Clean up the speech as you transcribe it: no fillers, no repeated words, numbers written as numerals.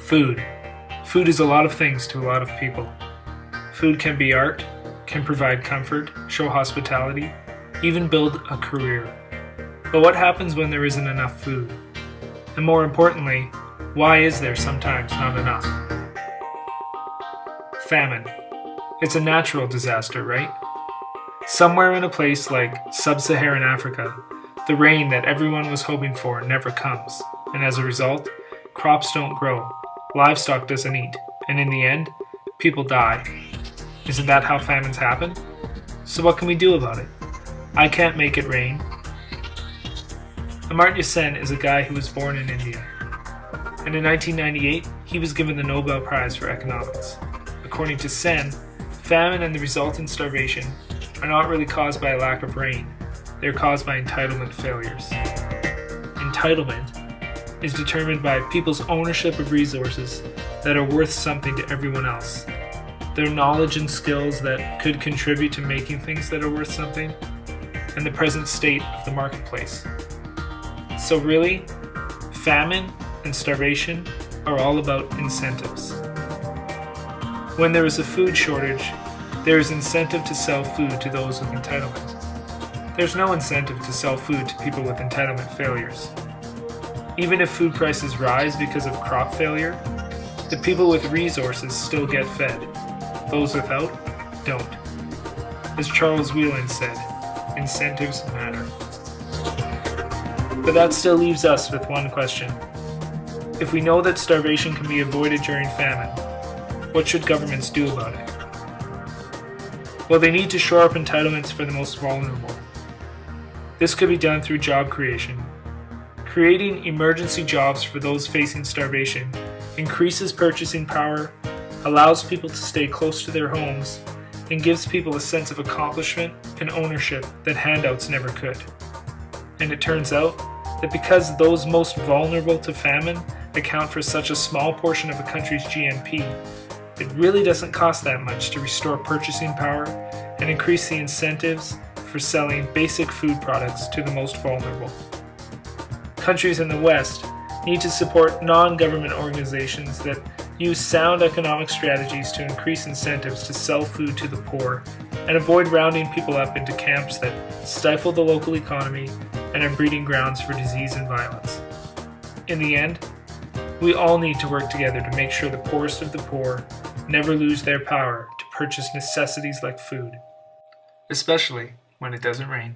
Food. Food is a lot of things to a lot of people. Food can be art, can provide comfort, show hospitality, even build a career. But what happens when there isn't enough food? And more importantly, why is there sometimes not enough? Famine. It's a natural disaster, right? Somewhere in a place like sub-Saharan Africa, the rain that everyone was hoping for never comes, and as a result, crops don't grow, livestock doesn't eat, and in the end, people die. Isn't that how famines happen? So what can we do about it? I can't make it rain. Amartya Sen is a guy who was born in India, and in 1998, he was given the Nobel Prize for Economics. According to Sen, famine and the resultant starvation are not really caused by a lack of rain, they're caused by entitlement failures. Entitlement is determined by people's ownership of resources that are worth something to everyone else, their knowledge and skills that could contribute to making things that are worth something, and the present state of the marketplace. So really, famine and starvation are all about incentives. When there is a food shortage, there is incentive to sell food to those with entitlement. There's no incentive to sell food to people with entitlement failures. Even if food prices rise because of crop failure, the people with resources still get fed. Those without don't. As Charles Whelan said, incentives matter. But that still leaves us with one question. If we know that starvation can be avoided during famine, what should governments do about it? Well, they need to shore up entitlements for the most vulnerable. This could be done through job creation. Creating emergency jobs for those facing starvation increases purchasing power, allows people to stay close to their homes, and gives people a sense of accomplishment and ownership that handouts never could. And it turns out that because those most vulnerable to famine account for such a small portion of a country's GNP, it really doesn't cost that much to restore purchasing power and increase the incentives for selling basic food products to the most vulnerable. Countries in the West need to support non-government organizations that use sound economic strategies to increase incentives to sell food to the poor and avoid rounding people up into camps that stifle the local economy and are breeding grounds for disease and violence. In the end, we all need to work together to make sure the poorest of the poor never lose their power to purchase necessities like food, especially when it doesn't rain.